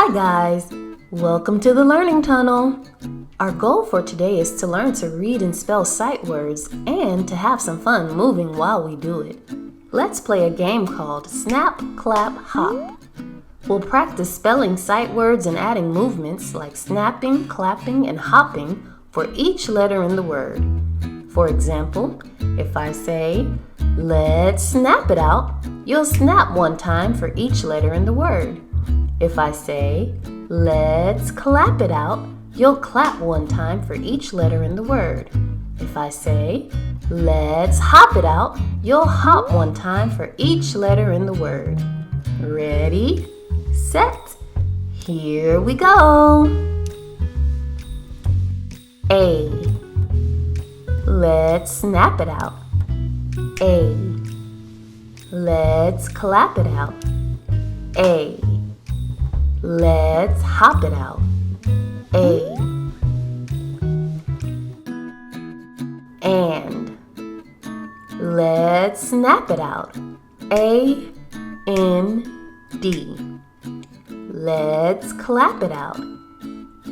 Hi guys! Welcome to the Learning Tunnel. Our goal for today is to learn to read and spell sight words and to have some fun moving while we do it. Let's play a game called Snap, Clap, Hop. We'll practice spelling sight words and adding movements like snapping, clapping, and hopping for each letter in the word. For example, if I say, "Let's snap it out," you'll snap one time for each letter in the word. If I say, "Let's clap it out," you'll clap one time for each letter in the word. If I say, "Let's hop it out," you'll hop one time for each letter in the word. Ready, set, here we go. A. Let's snap it out. A. Let's clap it out. A. Let's hop it out. A. And. Let's snap it out. A-N-D. Let's clap it out.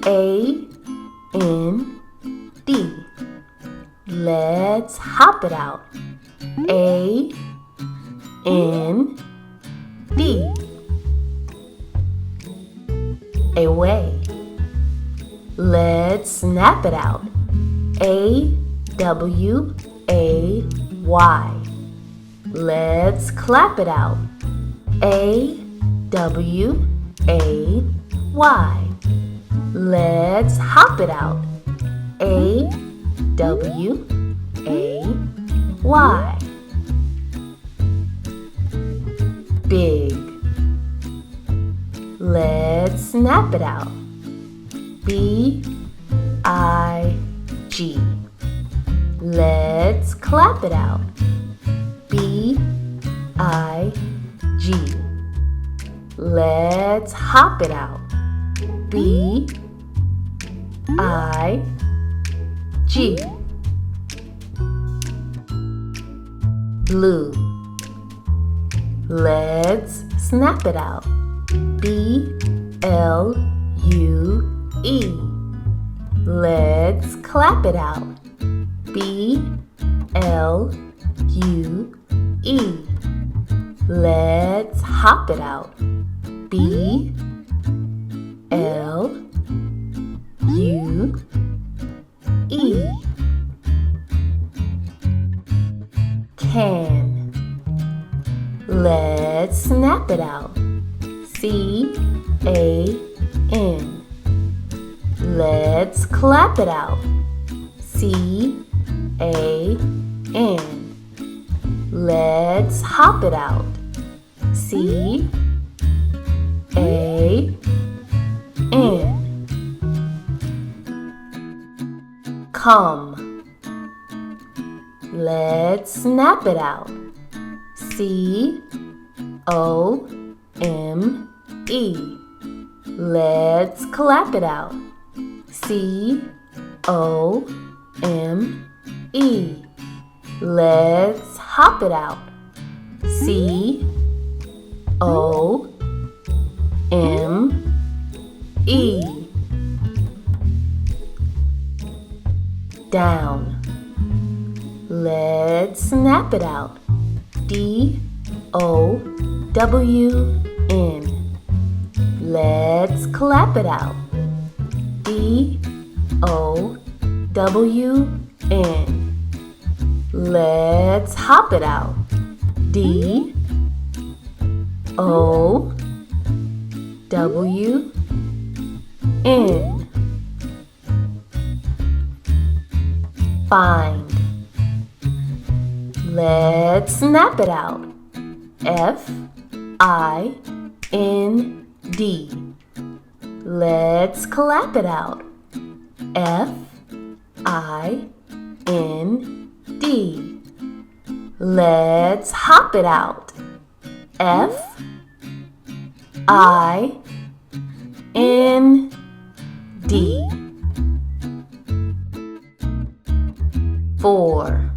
A-N-D. Let's hop it out. A-N-D. Away. Let's snap it out. A-W-A-Y. Let's clap it out. A-W-A-Y. Let's hop it out. A-W-A-Y. Big. Let's snap it out. B-I-G. Let's clap it out. B-I-G. Let's hop it out. B-I-G. Blue. Let's snap it out. B-L-U-E. Let's clap it out. B-L-U-E. Let's hop it out. B-L-U-E. Can. Let's snap it out. C-A-N. Let's clap it out. C-A-N. Let's hop it out. C-A-N. Come. Let's snap it out. C-O-M-E. Let's clap it out. C-O-M-E. Let's hop it out. C-O-M-E. Down. Let's snap it out. D-O-W-N. Let's clap it out. D-O-W-N. Let's hop it out. D-O-W-N. Find. Let's snap it out. F-I-N-D. Let's clap it out. F-I-N-D. Let's hop it out. F-I-N-D. 4.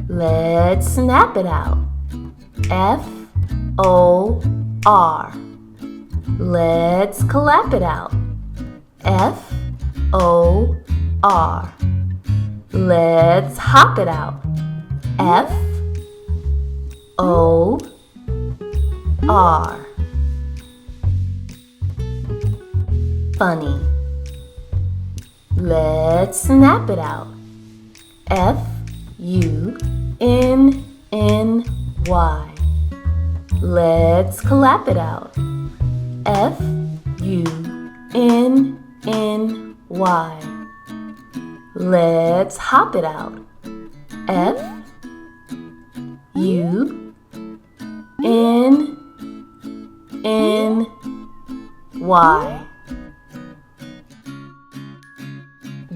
Let's snap it out. F-O-R. Let's clap it out. F-O-R. Let's hop it out. F-O-R. Funny. Let's snap it out. F-U-N-N-Y. Let's clap it out. F-U-N-N-Y. Let's hop it out. F-U-N-N-Y.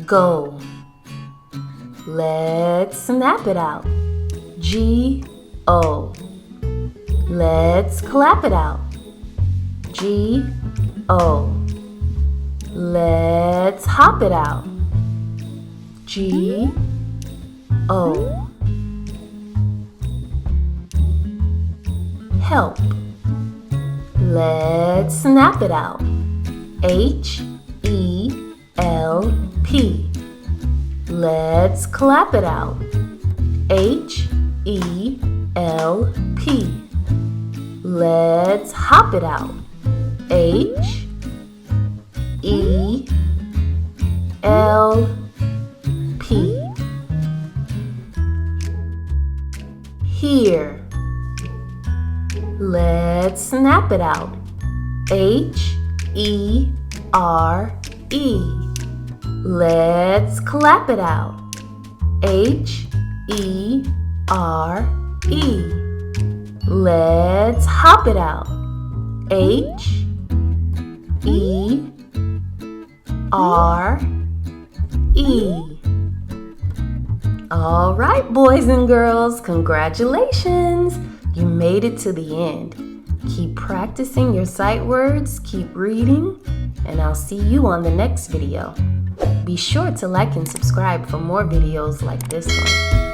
Go. Let's snap it out. G-O. Let's clap it out. G-O. Let's hop it out. G-O. Help. Let's snap it out. H-E-L-P. Let's clap it out. H-E-L-P. Let's hop it out. H-E-L-P. Here. Let's snap it out. H-E-R-E. Let's clap it out. H-E-R-E. Let's hop it out. H-E-R-E. All right, boys and girls, congratulations! You made it to the end. Keep practicing your sight words, keep reading, and I'll see you on the next video. Be sure to like and subscribe for more videos like this one.